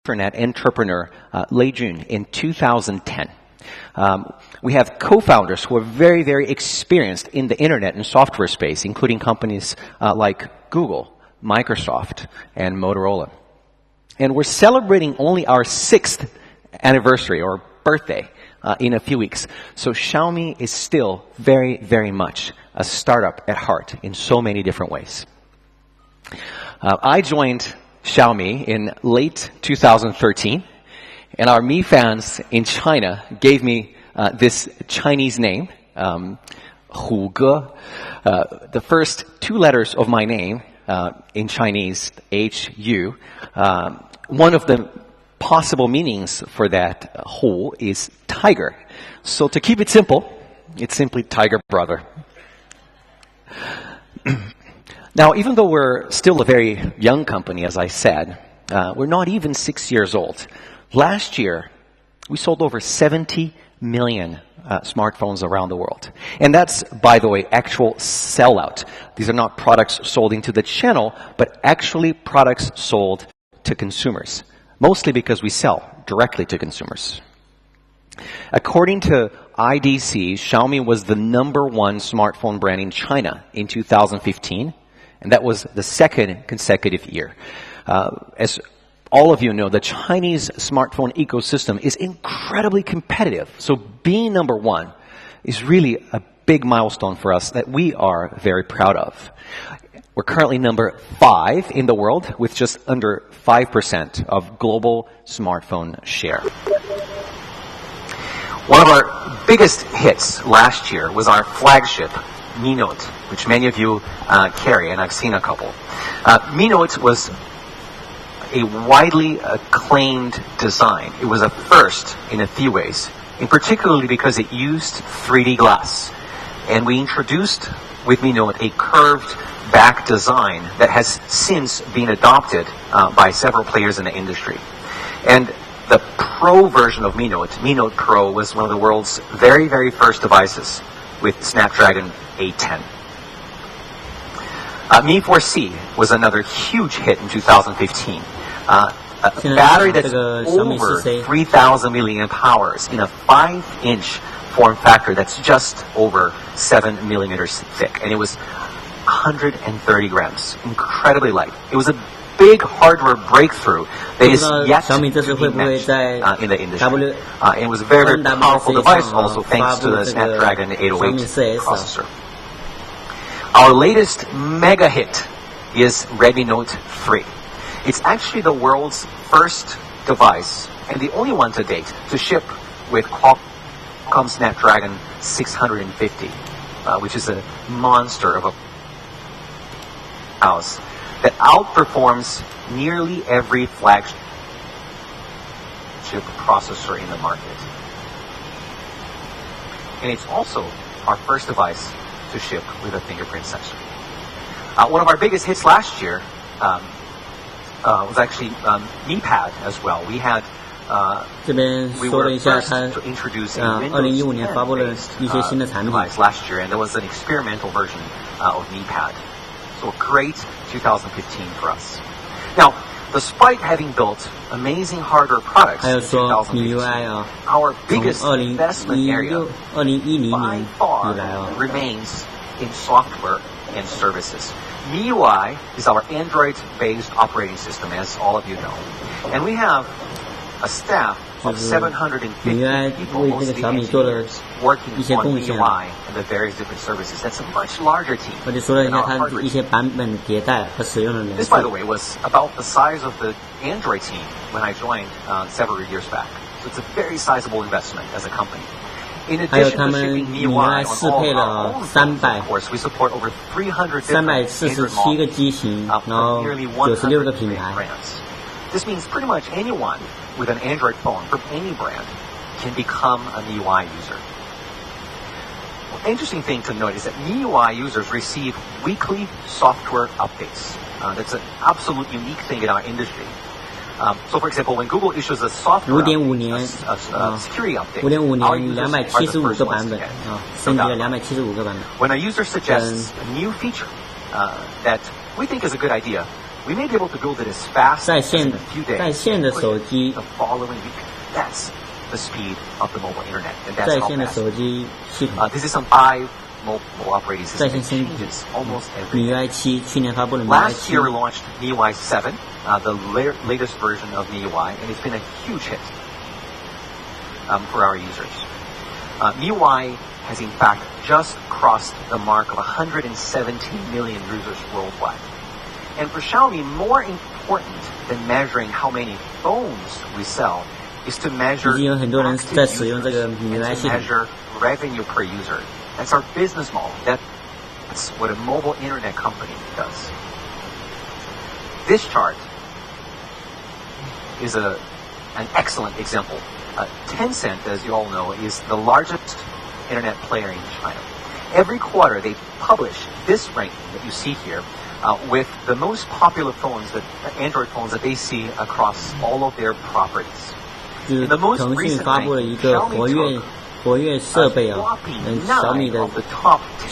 internet entrepreneur Lei Jun in 2010. We have co-founders who are very, very experienced in the internet and software space, including companies like Google, Microsoft, and Motorola. And we're celebrating only our 6th anniversary or birthday in a few weeks. So Xiaomi is still very, very much a startup at heart in so many different ways. I joined Xiaomi in late 2013, and our Mi fans in China gave me this Chinese name, Hugo. The first 2 letters of my name in Chinese, H-U. One of the possible meanings for that Hu is tiger. So to keep it simple, it's simply Tiger Brother. Now, even though we're still a very young company, as I said, we're not even 6 years old. Last year, we sold over 70 million smartphones around the world. And that's, by the way, actual sellout. These are not products sold into the channel, but actually products sold to consumers. Mostly because we sell directly to consumers. According to IDC, Xiaomi was the #1 smartphone brand in China in 2015. And that was the 2nd consecutive year. As all of you know, the Chinese smartphone ecosystem is incredibly competitive. So being #1 is really a big milestone for us that we are very proud of. We're currently #5 in the world with just under 5% of global smartphone share. One of our biggest hits last year was our flagship Mi Note, which many of you carry, and I've seen a couple. Mi Note was a widely acclaimed design. It was a first in a few ways, in particularly because it used 3D glass. And we introduced with Mi Note a curved back design that has since been adopted by several players in the industry. And the Pro version of Mi Note Pro, was one of the world's very, very first devices with Snapdragon 810. Mi 4C was another huge hit in 2015. A battery that's over 3,000 milliamp hours in a 5-inch form factor that's just over 7 millimeters thick. And it was 130 grams, incredibly light. It was a big hardware breakthrough that is yet to be matched in the industry. It was a very, very powerful device also thanks to the Snapdragon 808 processor. Our latest mega hit is Redmi Note 3. It's actually the world's first device and the only one to date to ship with Qualcomm Snapdragon 650, which is a monster of a house that outperforms nearly every flagship processor in the market. And it's also our first device to ship with a fingerprint sensor. One of our biggest hits last year was actually Mi Pad as well. We were first to introduce a Windows 10-based device last year, and there was an experimental version of Mi Pad. So a great 2015 for us. Now, despite having built amazing hardware products in 2015, our biggest investment area by far remains in software and services. MIUI is our Android-based operating system, as all of you know. And we have a staff of 750 people, mostly engineers, working on MIUI and the various different services. That's a much larger team than our hardware team. This, by the way, was about the size of the Android team when I joined several years back. So it's a very sizable investment as a company. In addition to shipping MIUI on all our own phones, of course, we support over 300 different Android models from nearly 100 brands. This means pretty much anyone with an Android phone from any brand can become a MIUI user. Well, interesting thing to note is that MIUI users receive weekly software updates. That's an absolute unique thing in our industry. So, for example, when Google issues a software update, a security update, our users are the first ones to get it. When a user suggests a new feature that we think is a good idea, We may be able to build it as fast 在 as in 线 a few days. 在线的手机 The following week. That's the speed of the mobile internet, and 在 that's how 线的 fast. 手机系统 This is some i mobile operating 在 system. 线 It 升级 changes almost every day. MIUI 7去年发布的 MIUI Last year we 7 launched MIUI 7, the latest version of MIUI, and it's been a huge hit for our users. MIUI has in fact just crossed the mark of 117 million users worldwide. And for Xiaomi, more important than measuring how many phones we sell is to measure 已经有很多人 active 在使用这个 users MIUI and 系 to 统 measure revenue per user. That's our business model. That's what a mobile internet company does. This chart is an excellent example. Tencent, as you all know, is the largest internet player in China. Every quarter they publish this ranking that you see here with the most popular phones, Android phones that they see across all of their properties. 就是腾讯发布了一个活跃设备啊，小米的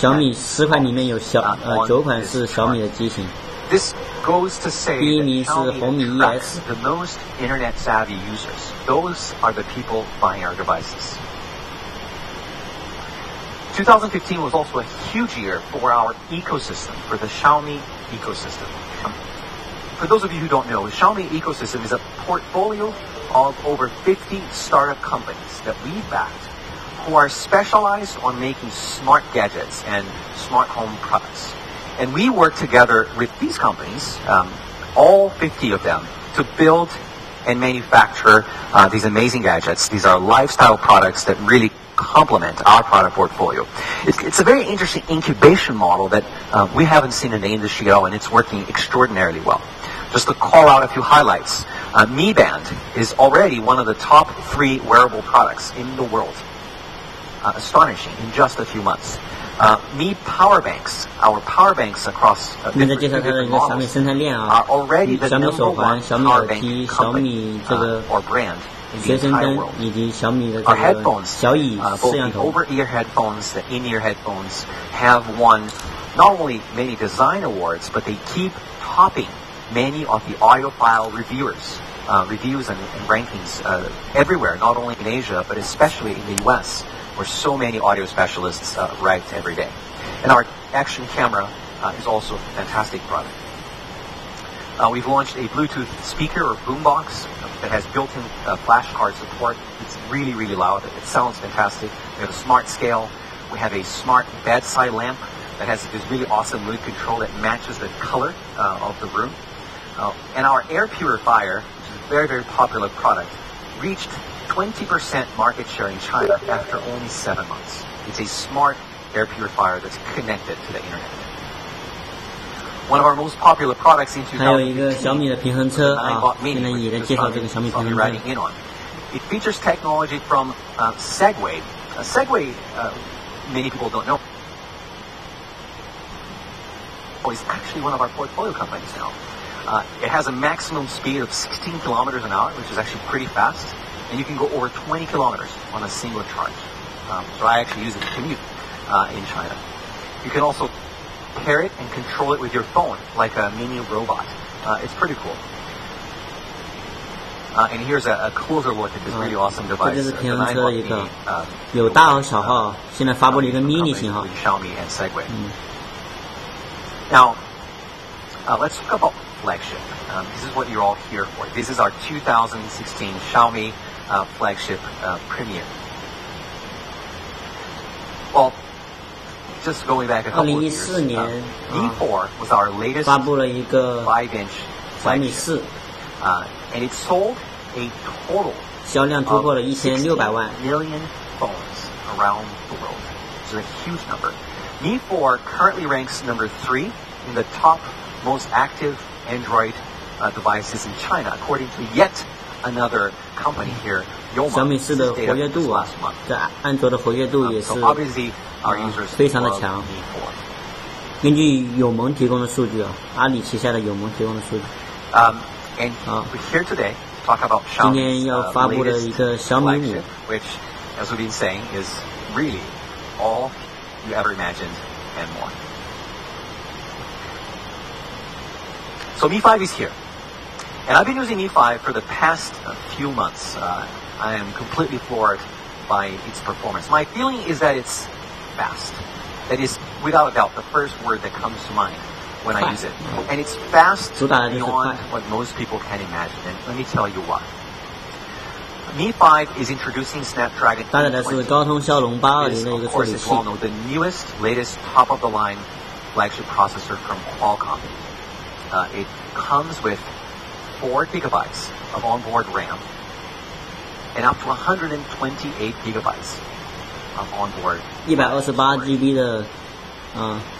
小米10款里面有9款是小米的机型。 This goes to say 第一名是 that 红米 Xiaomi ES attracts the most internet savvy users. Those are the people buying our devices. 2015 was also a huge year for our ecosystem, for the Xiaomi ecosystem. For those of you who don't know, the Xiaomi ecosystem is a portfolio of over 50 startup companies that we backed who are specialized on making smart gadgets and smart home products. And we work together with these companies, all 50 of them, to build and manufacture these amazing gadgets. These are lifestyle products that really complement our product portfolio. It's a very interesting incubation model that we haven't seen in the industry at all, and it's working extraordinarily well. Just to call out a few highlights, Mi Band is already one of the top 3 wearable products in the world. Astonishing in just a few months. Mi Power Banks, our power banks across 我们在介绍它的一个小米生态链 are 啊， already the 小米 number 手环、 one 小米 power 耳 bank 机、小 company 米这个 or brand in the 随身 entire 灯 world. 以及小米的这 Our 个 headphones, 小椅 both 摄像 the 头。 over-ear headphones, the in-ear headphones, have won not only many design awards, but they keep topping many of the audiophile reviews and rankings everywhere, not only in Asia, but especially in the US, where so many audio specialists write every day. And our action camera is also a fantastic product. We've launched a Bluetooth speaker or boombox that has built-in flash card support. It's really, really loud. It sounds fantastic. We have a smart scale. We have a smart bedside lamp that has this really awesome mood control that matches the color of the room. And our air purifier, which is a very, very popular product, reached 20% market share in China after only 7 months. It's a smart air purifier that's connected to the internet. One of our most popular products in 还有一个 2015 小米的平衡车 is the 啊 iBot， 现在 Mini, 也在 which 介绍 is 这个小米 I'll 平 be 衡 riding 车。 in on. It features technology from Segway. Segway, many people don't know, is actually one of our portfolio companies now. It has a maximum speed of 16 kilometers an hour, which is actually pretty fast, and you can go over 20 kilometers on a single charge. So I actually use it to commute in China. You can also pair it and control it with your phone, like a mini robot. It's pretty cool. And here's a closer look at this really awesome 这 device. 就是 the 平衡车的一 9-bot 个 Mini, 有大号小号，现在发布了一个 mini company 型号 with。Xiaomi and Segway. 嗯 Now, let's talk about flagship. This is what you're all here for. This is our 2016 Xiaomi flagship premiere. Well, just going back a couple of years, 2014年 V4 was our latest 发布了一个 5-inch 小米 flagship, 4， and it sold a total 销量突破了 of 1600万。 60 million phones around the world. It's a huge number. Mi 4 currently ranks number 3 in the top most active Android devices in China, according to yet another company here, Yoma. 小米 This 4 is 的 data 活跃 from 度啊 last month. 在安卓的活跃度也是 So obviously our users 非常的 love 强。 Mi 根据友盟提供的数据啊，阿里旗下的友盟提供的数据， 4. And we're here today to talk about 今 Xiaomi's 天要发布的一 latest 个小米 flagship, which, as we've been saying, is really all you ever imagined and more. So So MI5 is here. And I've been using MI5 for the past few months. I am completely floored by its performance. My feeling is that it's fast. That is, without a doubt, the first word that comes to mind when I use it. And it's fast beyond what most people can imagine. And let me tell you why. MI5 is introducing Snapdragon 820. Of course, as well know, the newest, latest, top-of-the-line flagship processor from Qualcomm. It comes with 4 gigabytes of onboard RAM and up to 128 gigabytes of onboard. 128 GB 的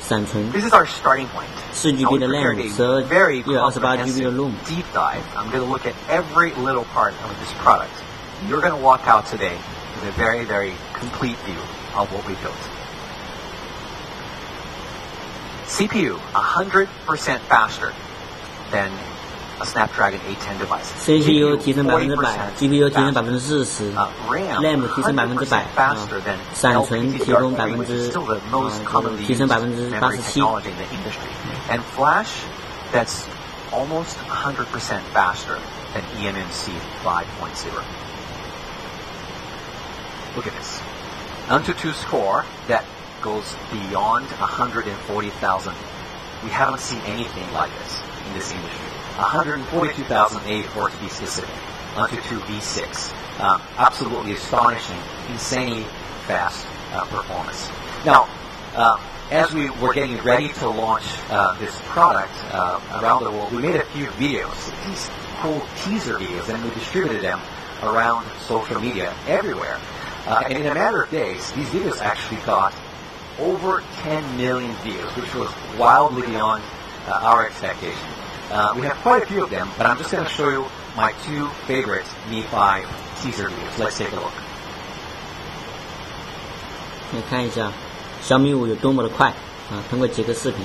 闪存。This is our starting point. 4 GB 的 RAM， 128 GB 的 ROM。 Deep dive. I'm going to look at every little part of this product. You're going to walk out today with a very, very complete view of what we built. CPU 100% faster than a Snapdragon 810 device. CPU 提升100%, GPU 提升40%, RAM 提升100%, 闪存提供提升87%. And Flash, that's almost 100% faster than eMMC 5.0. Look at this. Antutu score that goes beyond 140,000. We haven't seen anything like this in this industry. 142,084 to be specific. Antutu V6. Absolutely astonishing, insanely fast performance. Now, as we were getting ready to launch this product around the world, we made a few videos, these cool teaser videos, and we distributed them around social media everywhere. And in a matter of days, these videos actually got over 10 million views, which was wildly beyond our expectation. We have quite a few of them, but I'm just going to show you my 2 favorite MI5 teaser videos. Let's take a look. 来看一下小米5有多么的快通过几个视频。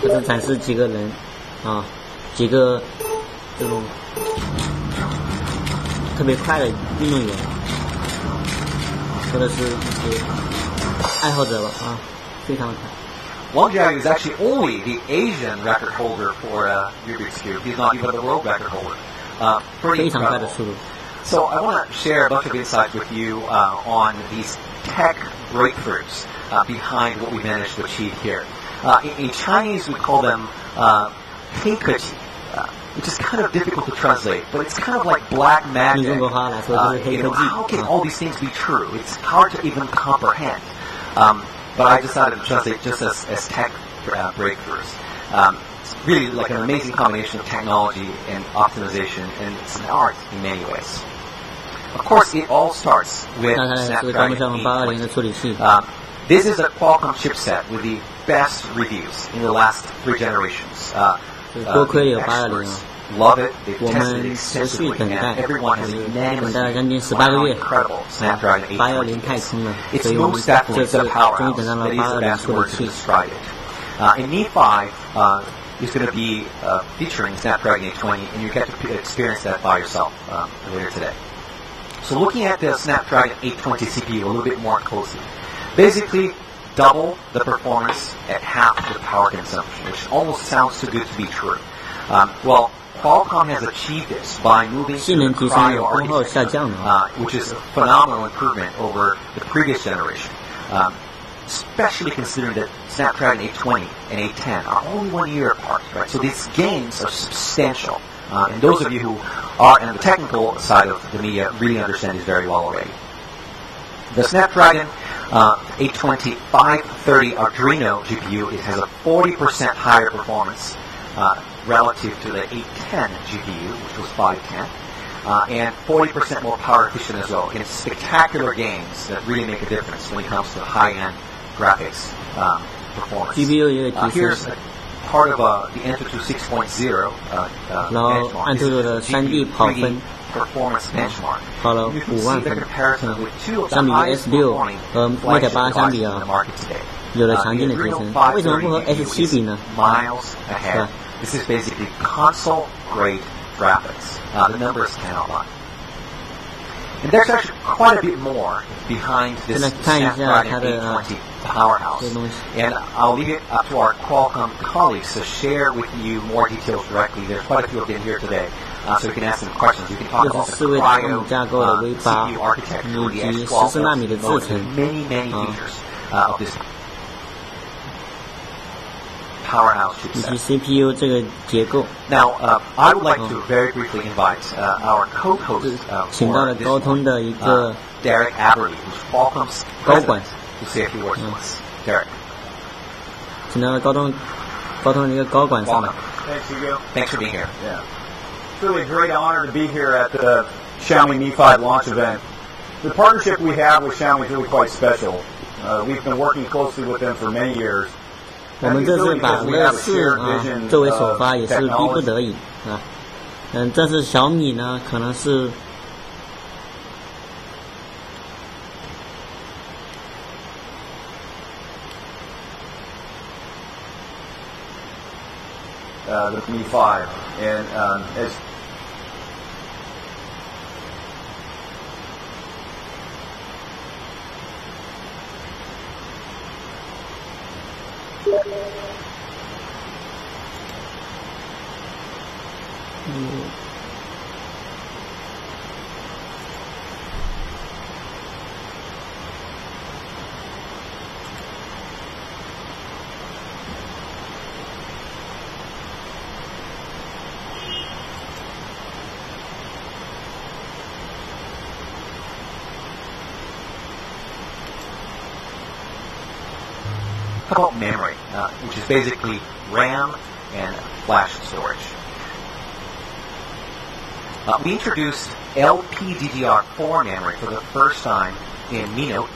这是展示几个人几个这种特别快的运动员，或者是一些爱好者吧非常的快。Wang Jiayu is actually only the Asian record holder for Rubik's Cube. He's not even the world record holder. Pretty incredible. So I want to share a bunch of insights with you on these tech breakthroughs behind what we managed to achieve here. In Chinese, we call them Heikeji, which is kind of difficult to translate, but it's kind of like black magic. How can all these things be true? It's hard to even comprehend. But I decided to translate just as tech breakthroughs. It's really like an amazing combination of technology and optimization, and it's an art in many ways. Of course, it all starts with Snapdragon 820. This is a Qualcomm chipset with the best reviews in the last 3 generations. Experts love it. They've tested it extensively, and everyone has unanimously found incredible Snapdragon 820. It's most definitely the powerhouse. That is the best word to describe it. And MI5 is going to be featuring Snapdragon 820, and you get to experience that by yourself later today. So looking at the Snapdragon 820 CPU a little bit more closely. Basically, double the performance at half the power consumption, which almost sounds too good to be true. Well, Qualcomm has achieved this by moving to the Cryo architecture, which is a phenomenal improvement over the previous generation, especially considering that Snapdragon 820 and 810 are only 1 year apart, right? So these gains are substantial. And those of you who are on the technical side of the media really understand this very well already. The Snapdragon 820 530 Adreno GPU, it has a 40% higher performance relative to the 810 GPU, which was 510, and 40% more power efficient as well. Again, spectacular gains that really make a difference when it comes to high-end graphics performance. Here's part of the Antutu 6.0 benchmark. This is the GPU performance benchmark. You can see the comparison with 2 of the highest performing flagship devices in the market today. 有了强劲的提升。为什么不和 S7 比呢？ Miles ahead. This is basically console grade graphics. The numbers cannot lie. And there's actually quite a bit more behind this Snapdragon 820 powerhouse. And I'll leave it up to our Qualcomm colleagues to share with you more details directly. There's quite a few of them here today, so you can ask them questions. You can talk about the Cryo CPU architecture, the X12, many features of this powerhouse chipset. CPU 这个结构。 Now, I would like to very briefly invite our co-host for this one, Derek Aberley, who's Qualcomm's president, to say a few words to us. Derek. 请到高通的一个高管上来。 Thanks, Hugo. Thanks for being here. Yeah. It's really a great honor to be here at the Xiaomi Mi5 launch event. The partnership we have with Xiaomi is really quite special. We've been working closely with them for many years. 我们这次把乐视作为首发也是逼不得已啊。这次小米呢可能是the Mi5 and as How about memory, which is basically RAM and flash storage? We introduced LPDDR4 memory for the first time in Mi Note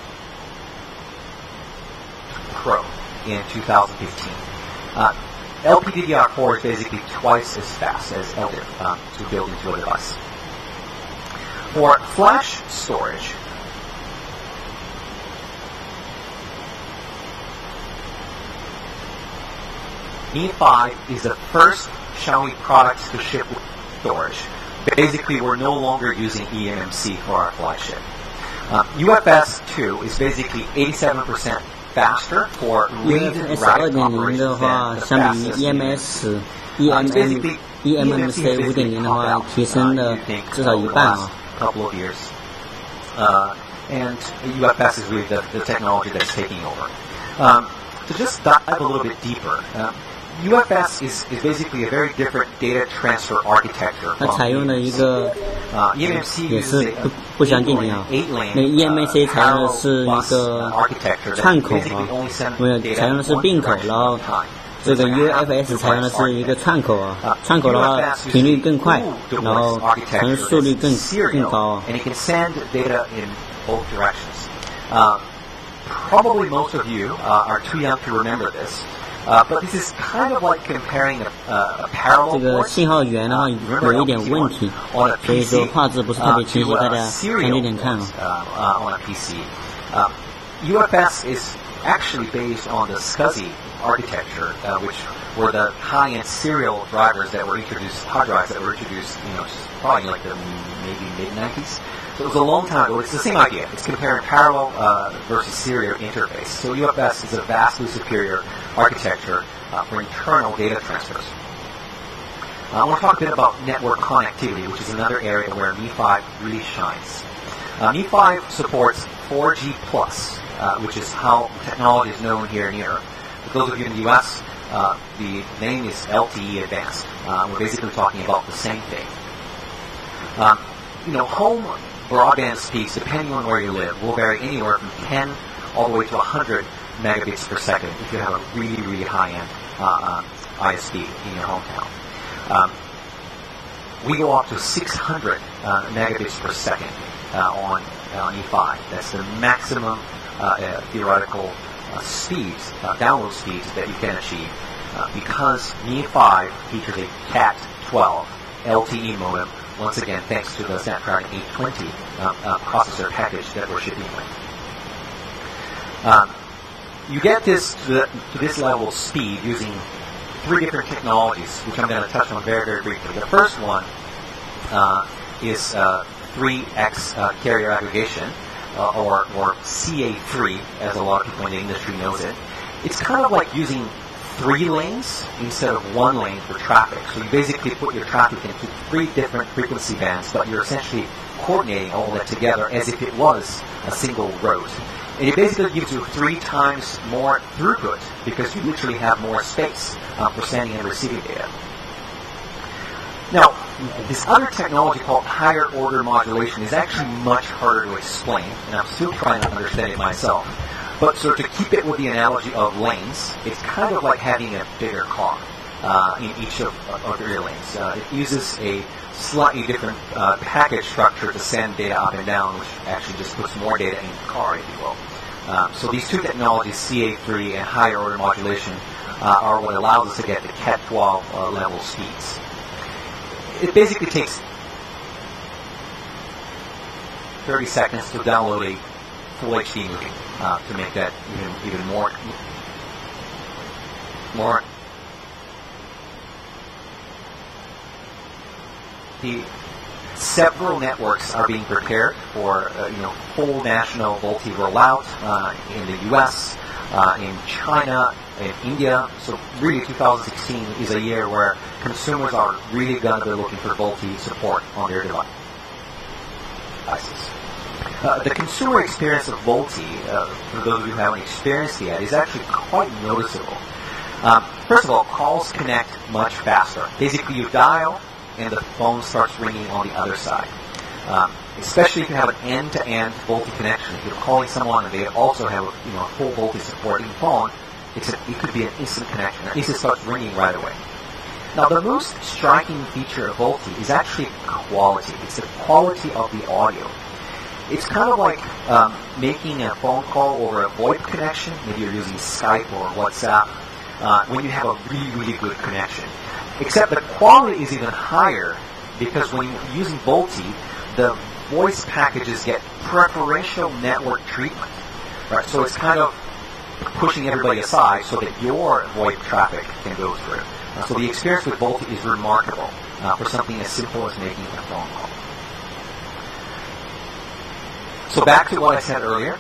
Pro in 2015. LPDDR4 is basically twice as fast as LDIR to build into a device. For flash storage, Mi5 is the first Xiaomi product to ship with storage. Basically, we're no longer using eMMC for our flagship. UFS 2 is basically 87% faster for read-write operations than the fastest eMMC 5.0的话提升了至少一半啊。couple of years. And UFS is really the technology that's taking over. To just dive a little bit deeper, UFS is basically a very different data transfer architecture. 它采用了一个 eMMC 也是不相近的啊。那 eMMC 采用的是一个串口啊，没有采用的是并口，然后这个 UFS 采用的是一个串口啊。串口的话频率更快，然后传输速率更高啊。And it can send data in both directions. Probably most of you are too young to remember this. But this is kind of like comparing a parallel 这个信号源的话有一点问题，所以说画质不是特别清晰，大家看这点看啊。On a PC, UFS is actually based on the SCSI architecture, which were the high-end serial drivers that were introduced, hard drives that were introduced, probably like the maybe mid-90s. So it was a long time ago. It's the same idea. It's comparing parallel versus serial interface. So UFS is a vastly superior architecture for internal data transfers. I want to talk a bit about network connectivity, which is another area where Mi5 really shines. Mi5 supports 4G+, which is how technology is known here in Europe. For those of you in the US, the name is LTE Advanced. We're basically talking about the same thing. Home broadband speeds, depending on where you live, will vary anywhere from 10 all the way to 100 megabits per second if you have a really, really high-end ISP in your hometown. We go up to 600 megabits per second on E5. That's the maximum theoretical speeds, download speeds that you can achieve because Mi5 features a Cat12 LTE modem. Once again, thanks to the Snapdragon 820 processor package that we're shipping with. you get this to this level of speed using 3 different technologies, which I'm going to touch on very, very briefly. The first one is 3x carrier aggregation, or CA3, as a lot of people in the industry knows it. It's kind of like using 3 lanes instead of 1 lane for traffic. So you basically put your traffic into 3 different frequency bands, but you're essentially coordinating all that together as if it was a single road. And it basically gives you 3 times more throughput because you literally have more space for sending and receiving data. Now, this other technology called higher order modulation is actually much harder to explain, and I'm still trying to understand it myself. But so to keep it with the analogy of lanes, it's kind of like having a bigger car in each of your lanes. It uses a slightly different package structure to send data up and down, which actually just puts more data in the car, if you will. So these 2 technologies, CA3 and higher order modulation, are what allows us to get the Cat 12 level speeds. It basically takes 30 seconds to download a full HD movie to make that even more. Several networks are being prepared for full national VoLTE rollout in the U.S., in China, in India. So really 2016 is a year where consumers are really going to be looking for VoLTE support on their devices. The consumer experience of VoLTE, for those of you who haven't experienced it yet, is actually quite noticeable. First of all, calls connect much faster. Basically, you dial and the phone starts ringing on the other side. Especially if you have an end-to-end VoLTE connection. If you're calling someone and they also have full VoLTE support in the phone, it could be an instant connection. At least it starts ringing right away. Now, the most striking feature of VoLTE is actually quality. It's the quality of the audio. It's kind of like making a phone call over a VoIP connection. Maybe you're using Skype or WhatsApp when you have a really, really good connection. Except the quality is even higher because when you're using VoLTE, the voice packages get preferential network treatment. Right? So it's kind of pushing everybody aside so that your VoIP traffic can go through. So the experience with VoLTE is remarkable for something as simple as making a phone call. So back to what I said earlier,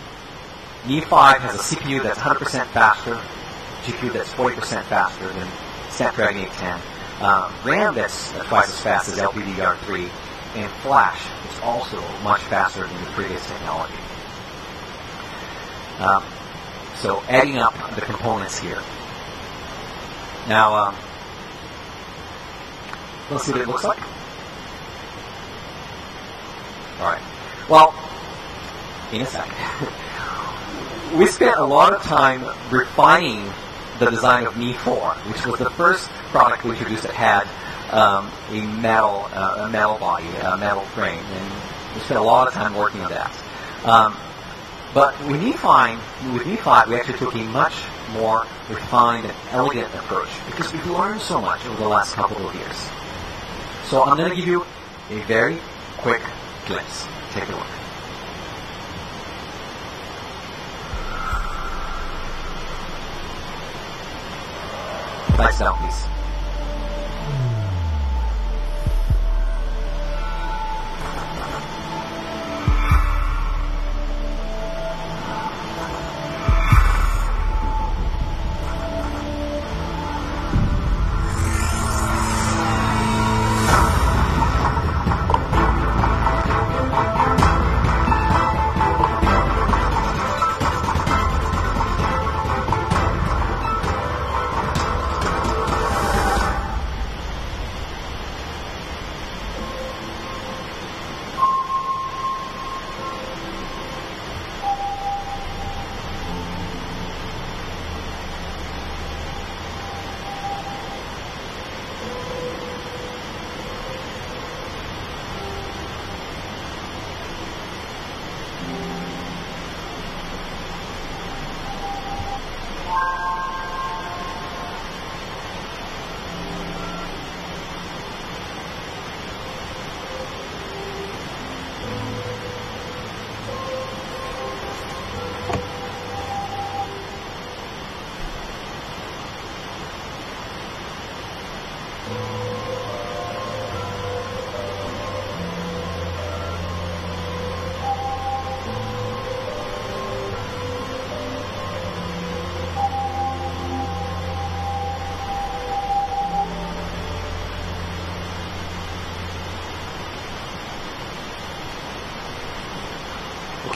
Mi5 has a CPU that's 100% faster, GPU that's 40% faster than Snapdragon 810, RAM that's twice as fast as LPDDR3, and flash is also much faster than the previous technology. So adding up the components here. Now, let's see what it looks like. All right. Well, in a second. We spent a lot of time refining the design of Mi4, which was the first product we introduced that had a metal body, a metal frame, and we spent a lot of time working on that. But with Mi5, we actually took a much more refined and elegant approach because we've learned so much over the last couple of years. So I'm going to give you a very quick glimpse. Take a look. Lights down, please.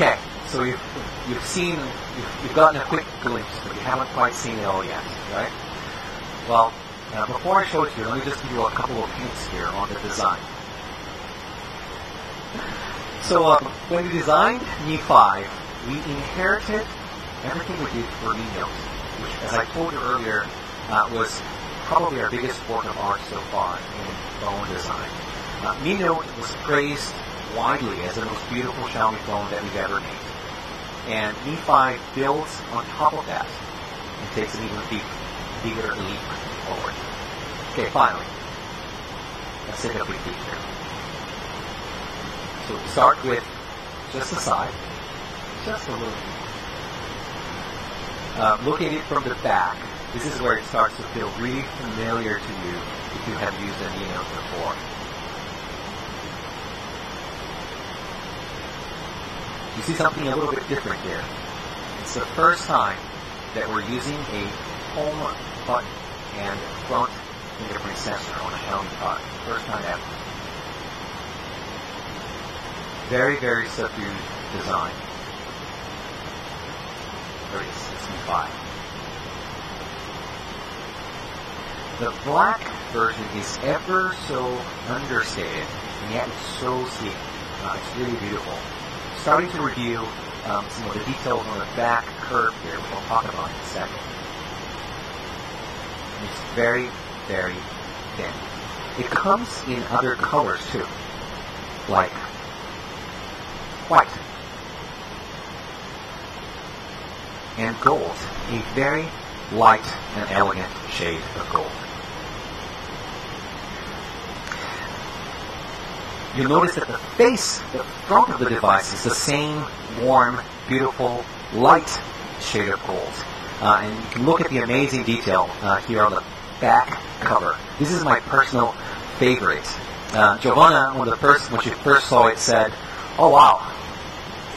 Okay, so you've gotten a quick glimpse, but you haven't quite seen it all yet, right? Well, before I show it to you, let me just give you a couple of hints here on the design. So when we designed Mi5, we inherited everything we did for Mi Note, which, as I told you earlier, was probably our biggest work of art so far in phone design. Mi Note was praised widely as the most beautiful Xiaomi phone that we've ever made. And Mi5 builds on top of that and takes an even bigger leap forward. Okay, finally, let's take a quick peek here. So we start with just the side, just a little bit. Look at it from the back. This is where it starts to feel really familiar to you if you have used a Mi Note before. You see something a little bit different here. It's the first time that we're using a home button and front fingerprint sensor on a Xiaomi product. First time ever. Very, very subdued design. There it is, it's Mi5. The black version is ever so understated, and yet it's so sleek. It's really beautiful. Starting to review some of the details on the back curve here, which I'll talk about in a second. And it's very, very thin. It comes in other colors too, like white and gold, a very light and elegant shade of gold. You'll notice that the front of the device is the same warm, beautiful, light shade of gold. And you can look at the amazing detail here on the back cover. This is my personal favorite. Giovanna, when she first saw it, said, "Oh wow,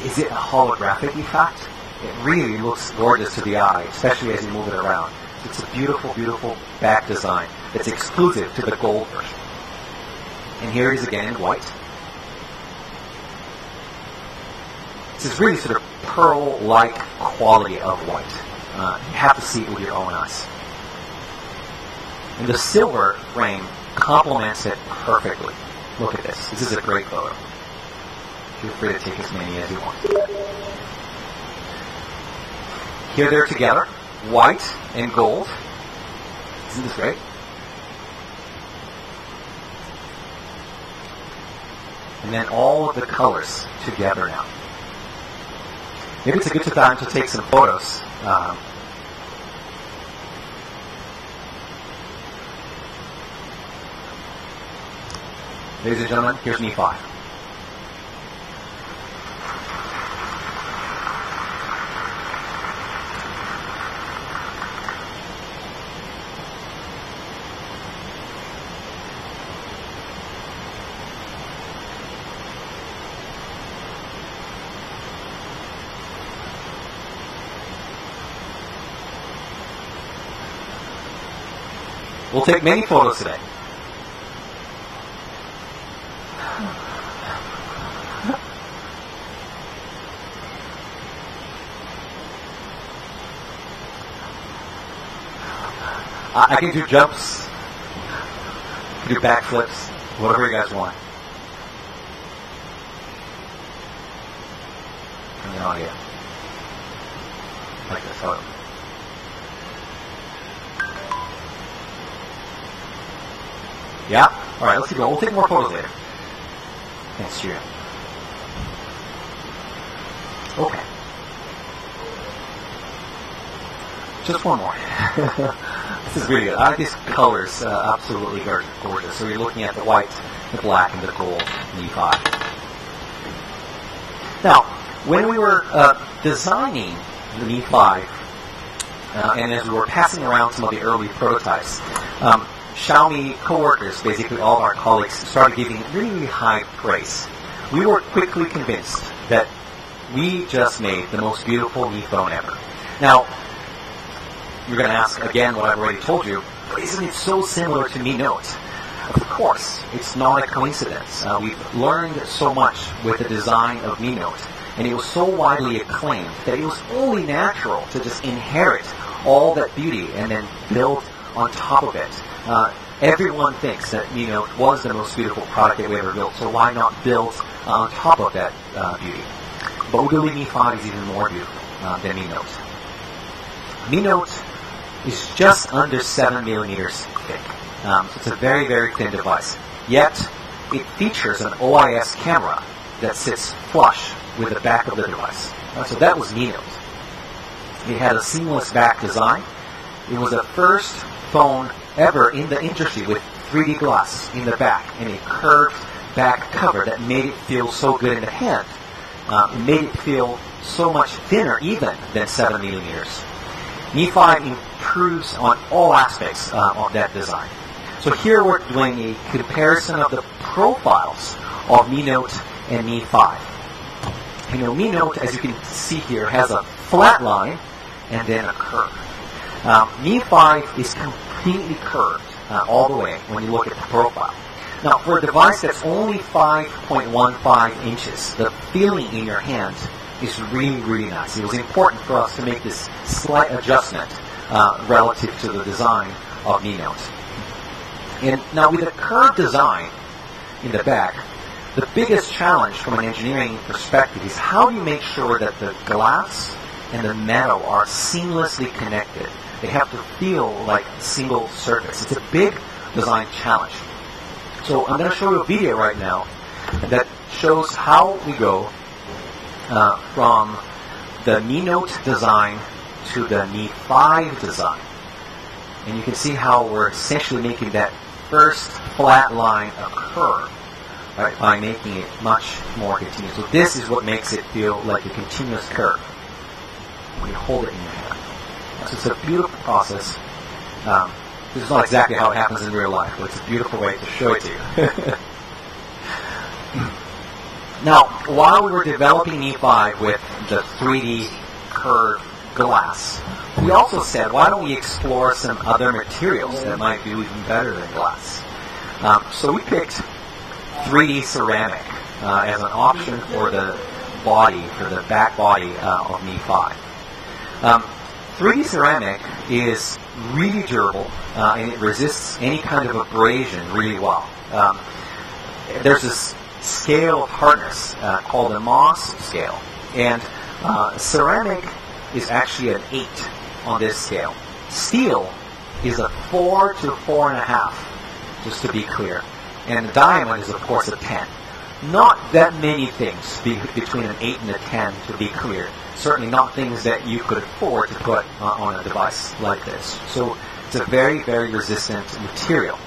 is it a holographic effect? It really looks gorgeous to the eye, especially as you move it around." It's a beautiful, beautiful back design that's exclusive to the gold version. And here it is again in white. This is really sort of pearl-like quality of white. You have to see it with your own eyes. And the silver frame complements it perfectly. Look at this. This is a great photo. Feel free to take as many as you want. Here they're together, white and gold. Isn't this great? And then all of the colors together now. Maybe it's a good time to take some photos. Ladies and gentlemen, here's Mi5. We'll take many photos today. I can do jumps, do backflips, whatever you guys want. And then audio. Like this photo. Yeah? Alright, let's keep going. We'll take more photos later. Thanks, Julia. Okay. Just one more. This is really good. I like these colors, absolutely gorgeous. So you're looking at the white, the black, and the gold Mi5. Now, when we were designing the Mi5, and as we were passing around some of the early prototypes, Xiaomi coworkers, basically all of our colleagues, started giving really, really high praise. We were quickly convinced that we just made the most beautiful Mi phone ever. Now, you're going to ask again what I've already told you, but isn't it so similar to Mi Note? Of course, it's not a coincidence. We've learned so much with the design of Mi Note, and it was so widely acclaimed that it was only natural to just inherit all that beauty and then build on top of it. Everyone thinks that Mi Note was the most beautiful product that we ever built, so why not build on top of that beauty? But we believe Mi 5 is even more beautiful than Mi Note. Mi Note is just under 7 millimeters thick. So it's a very, very thin device. Yet, it features an OIS camera that sits flush with the back of the device. So that was Mi Note. It had a seamless back design. It was the first phone ever in the industry with 3D glass in the back and a curved back cover that made it feel so good in the hand. It made it feel so much thinner even than 7 millimeters. Mi 5 improves on all aspects of that design. So here we're doing a comparison of the profiles of Mi Note and Mi 5. Mi Note, as you can see here, has a flat line and then a curve. Mi 5 is completely curved all the way when you look at the profile. Now, for a device that's only 5.15 inches, the feeling in your hand is really, really nice. It was important for us to make this slight adjustment relative to the design of Mi Note. And now, with a curved design in the back, the biggest challenge from an engineering perspective is how do you make sure that the glass and the metal are seamlessly connected. They have to feel like a single surface. It's a big design challenge. So I'm going to show you a video right now that shows how we go from the Mi Note design to the Mi 5 design. And you can see how we're essentially making that first flat line a curve, right, by making it much more continuous. So this is what makes it feel like a continuous curve when you hold it in your hand. So it's a beautiful process. This is not exactly how it happens in real life, but it's a beautiful way to show it to you. Now, while we were developing Mi 5 with the 3D curved glass, we also said, why don't we explore some other materials that might be even better than glass? So we picked 3D ceramic as an option for the body, for the back body of Mi 5. 3D ceramic is really durable and it resists any kind of abrasion really well. There's this scale of hardness called a Mohs scale, and ceramic is actually an 8 on this scale. Steel is a 4 to 4.5, just to be clear, and the diamond is of course a 10. Not that many things between an 8 and a 10, to be clear. Certainly not things that you could afford to put on a device like this. So it's a very, very resistant material.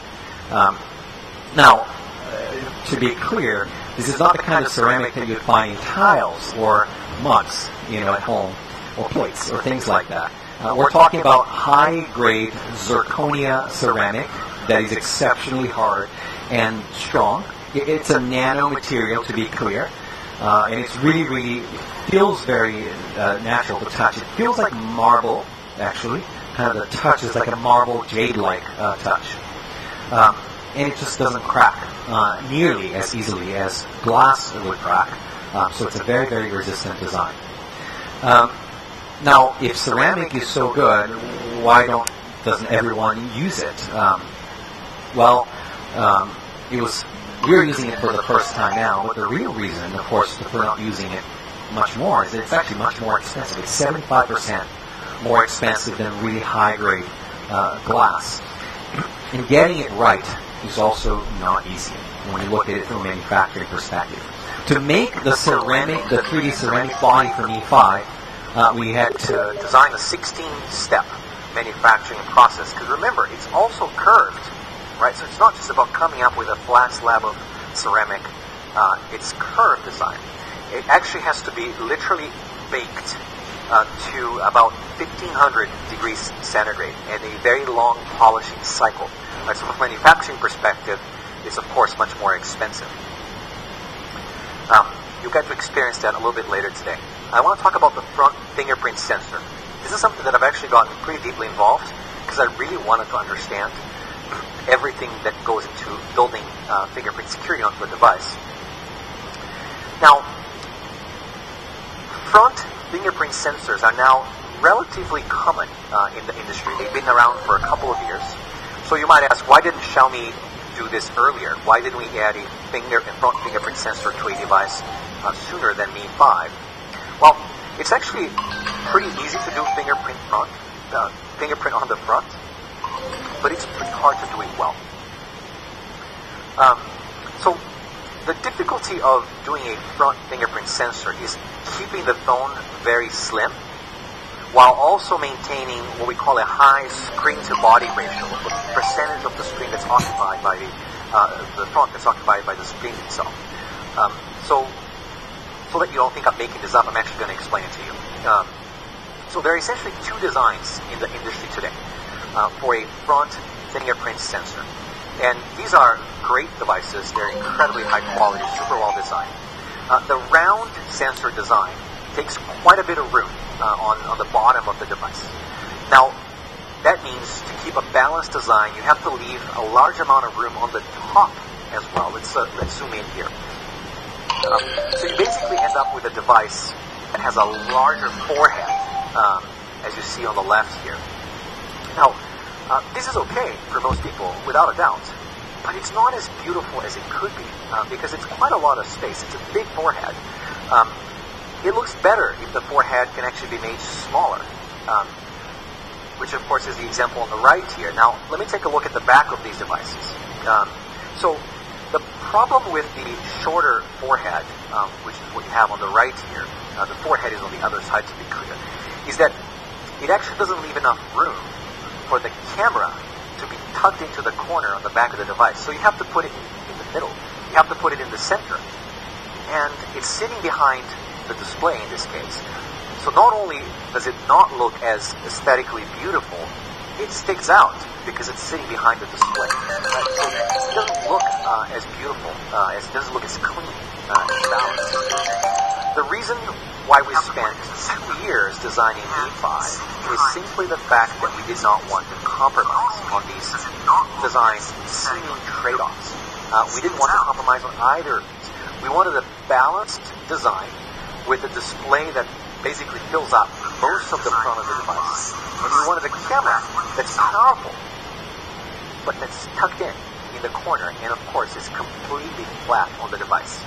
Now, to be clear, this is not the kind of ceramic that you'd find in tiles or mugs, at home, or plates or things like that. We're talking about high-grade zirconia ceramic that is exceptionally hard and strong. It's a nano material, to be clear, and it's really, really feels very natural to touch. It feels like marble, actually. Kind of the touch is like a marble jade-like touch. And it just doesn't crack nearly as easily as glass would crack. So it's a very, very resistant design. Now, if ceramic is so good, why doesn't everyone use it? We're using it for the first time now, but the real reason, of course, for not using it much more is that it's actually much more expensive. It's 75% more expensive than really high-grade glass. And getting it right is also not easy when you look at it from a manufacturing perspective. To make the 3D ceramic body for Mi 5, we had to design a 16-step manufacturing process. Because remember, it's also curved, right? So it's not just about coming up with a flat slab of ceramic. It's curved design. It actually has to be literally baked to about 1500 degrees centigrade and a very long polishing cycle. Right, so from a manufacturing perspective, it's of course much more expensive. You'll get to experience that a little bit later today. I want to talk about the front fingerprint sensor. This is something that I've actually gotten pretty deeply involved because I really wanted to understand everything that goes into building fingerprint security onto a device. Now, front fingerprint sensors are now relatively common in the industry. They've been around for a couple of years. So you might ask, why didn't Xiaomi do this earlier? Why didn't we add a front fingerprint sensor to a device sooner than Mi 5? Well, it's actually pretty easy to do fingerprint on the front, but it's pretty hard to do it well. So the difficulty of doing a front fingerprint sensor is keeping the phone very slim, while also maintaining what we call a high screen-to-body ratio, the percentage of the screen that's occupied by the front that's occupied by the screen itself. So that you don't think I'm making this up, I'm actually going to explain it to you. So there are essentially two designs in the industry today for a front fingerprint sensor. And these are great devices. They're incredibly high quality, super well designed. The round sensor design takes quite a bit of room on the bottom of the device. Now, that means to keep a balanced design, you have to leave a large amount of room on the top as well. Let's zoom in here. So you basically end up with a device that has a larger forehead, as you see on the left here. Now, this is okay for most people, without a doubt, but it's not as beautiful as it could be because it's quite a lot of space. It's a big forehead. It looks better if the forehead can actually be made smaller, which of course is the example on the right here. Now, let me take a look at the back of these devices. So the problem with the shorter forehead, which is what you have on the right here, the forehead is on the other side to be clear, is that it actually doesn't leave enough room for the camera to be tucked into the corner on the back of the device. So you have to put it in the middle. You have to put it in the center. And it's sitting behind the display in this case. So not only does it not look as aesthetically beautiful, it sticks out because it's sitting behind the display. Right? So it doesn't look as beautiful, it doesn't look as clean, as balanced. The reason why we spent 2 years designing Mi 5 is simply the fact that we did not want to compromise on these design seeming trade-offs. We didn't want to compromise on either of these. We wanted a balanced design with a display that basically fills up most of the front of the device. And we wanted a camera that's powerful, but that's tucked in the corner, and of course it's completely flat on the device.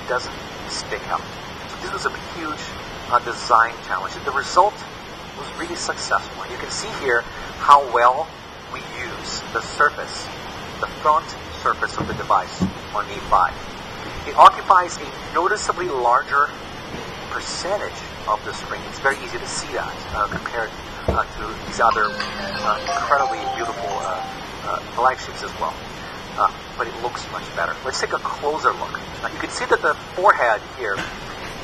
It doesn't stick out. This was a huge design challenge, and the result was really successful. And you can see here how well we use the surface, the front surface of the device on Mi 5. It occupies a noticeably larger percentage of the screen. It's very easy to see that compared to these other incredibly beautiful flagships as well. But it looks much better. Let's take a closer look. You can see that the forehead here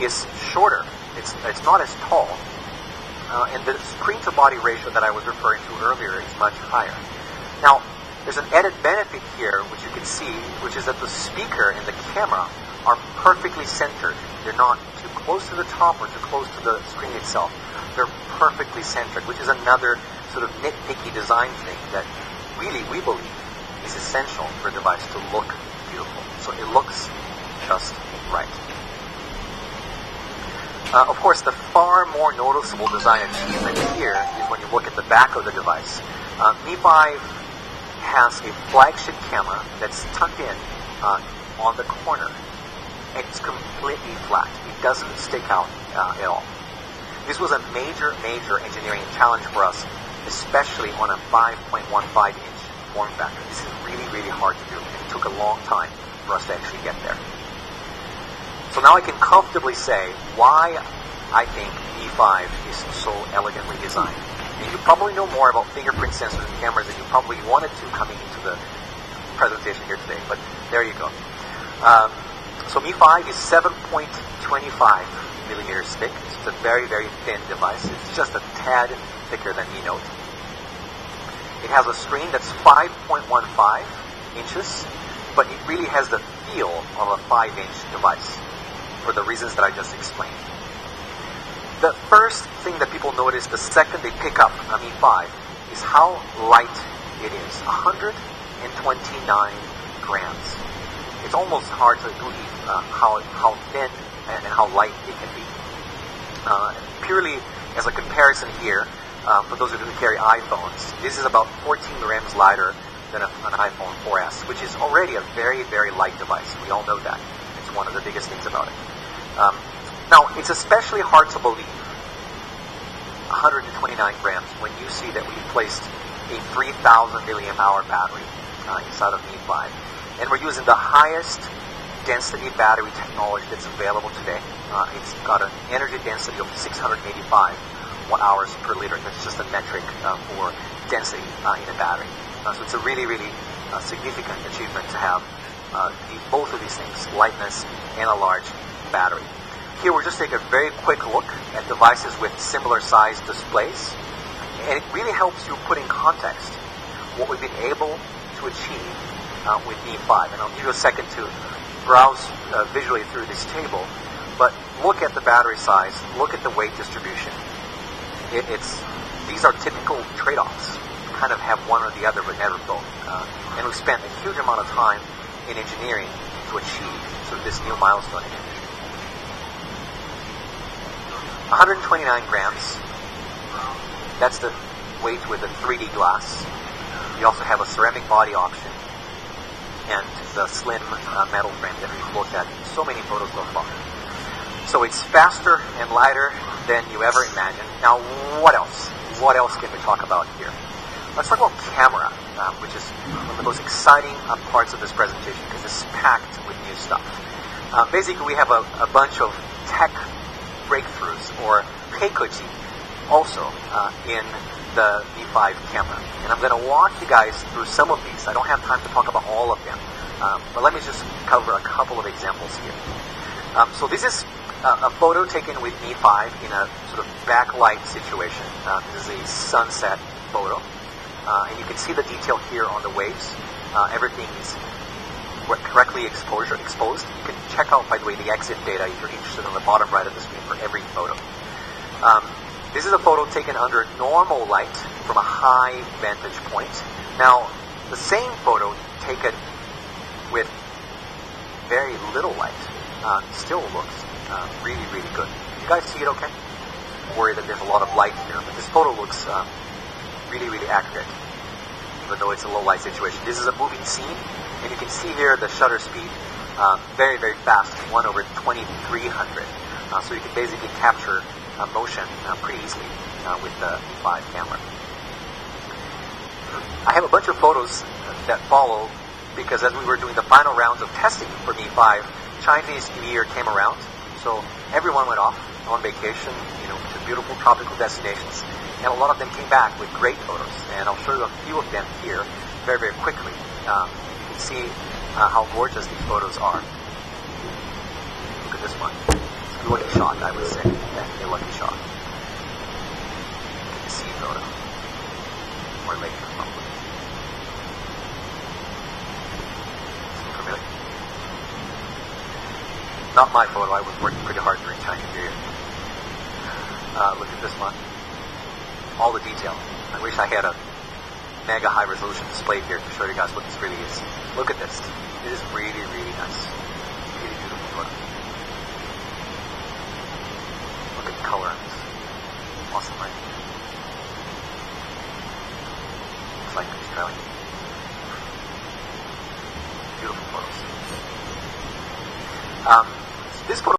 is shorter. It's not as tall. And the screen-to-body ratio that I was referring to earlier is much higher. Now, there's an added benefit here, which you can see, which is that the speaker and the camera are perfectly centered. They're not too close to the top or too close to the screen itself. They're perfectly centered, which is another sort of nitpicky design thing that really, we believe, is essential for a device to look beautiful. So it looks just right. Of course, the far more noticeable design achievement here is when you look at the back of the device. Mi 5 has a flagship camera that's tucked in on the corner, and it's completely flat. It doesn't stick out at all. This was a major engineering challenge for us, especially on a 5.15-inch form factor. This is really hard to do, and it took a long time for us to actually get there. So now I can comfortably say why I think Mi 5 is so elegantly designed. And you probably know more about fingerprint sensors and cameras than you probably wanted to coming into the presentation here today, but there you go. So Mi 5 is 7.25 millimeters thick. It's a very thin device. It's just a tad thicker than Mi Note. It has a screen that's 5.15 inches, but it really has the feel of a 5-inch device for the reasons that I just explained. The first thing that people notice the second they pick up a Mi 5 is how light it is. 129 grams. It's almost hard to believe how thin and how light it can be. Purely as a comparison here, for those who carry iPhones, this is about 14 grams lighter than an iPhone 4S, which is already a very, very light device. We all know that. It's one of the biggest things about it. Now, it's especially hard to believe 129 grams when you see that we placed a 3,000 milliamp hour battery inside of Mi 5. And we're using the highest density battery technology that's available today. It's got an energy density of 685 watt-hours per liter. That's just a metric for density in a battery. So it's a really, really significant achievement to have both of these things, lightness and a large battery. Here we're just taking a very quick look at devices with similar size displays, and it really helps you put in context what we've been able to achieve with Mi 5. And I'll give you a second to browse visually through this table, but look at the battery size, look at the weight distribution. These are typical trade-offs. You kind of have one or the other, but never both. And we've spent a huge amount of time in engineering to achieve sort of this new milestone in it. 129 grams. That's the weight with the 3D glass. We also have a ceramic body option and the slim metal frame that we've looked at in so many photos so far. So it's faster and lighter than you ever imagined. Now, what else? What else can we talk about here? Let's talk about camera, which is one of the most exciting parts of this presentation because it's packed with new stuff. Basically, we have a bunch of tech breakthroughs, or peikoji, also in the Mi 5 camera. And I'm going to walk you guys through some of these. I don't have time to talk about all of them, but let me just cover a couple of examples here. So this is a photo taken with Mi 5 in a sort of backlight situation. This is a sunset photo. And you can see the detail here on the waves. Everything is correctly exposed. You can check out, by the way, the exit data if you're interested on the bottom right of the screen for every photo. This is a photo taken under normal light from a high vantage point. Now, the same photo taken with very little light still looks really, really good. You guys see it okay? I'm worried that there's a lot of light here, but this photo looks really, really accurate, even though it's a low light situation. This is a moving scene, and you can see here the shutter speed, very, very fast, 1/2300. So you can basically capture motion pretty easily with the Mi 5 camera. I have a bunch of photos that follow because as we were doing the final rounds of testing for Mi 5, Chinese New Year came around, so everyone went off on vacation, to beautiful tropical destinations, and a lot of them came back with great photos, and I'll show you a few of them here very, very quickly. You can see how gorgeous these photos are. Look at this one. It's a lucky shot, I would say. Yeah, a lucky shot. The sea photo. Or lake, probably. Seem familiar? Not my photo. I was working pretty hard during Chinese New Year. Look at this one. All the detail. I wish I had a mega high resolution display here to show you guys what this really is. Look at this. It is really, really nice. Really beautiful photo. Look at the color on this. Awesome, right? Looks like Australian. Beautiful photos. This photo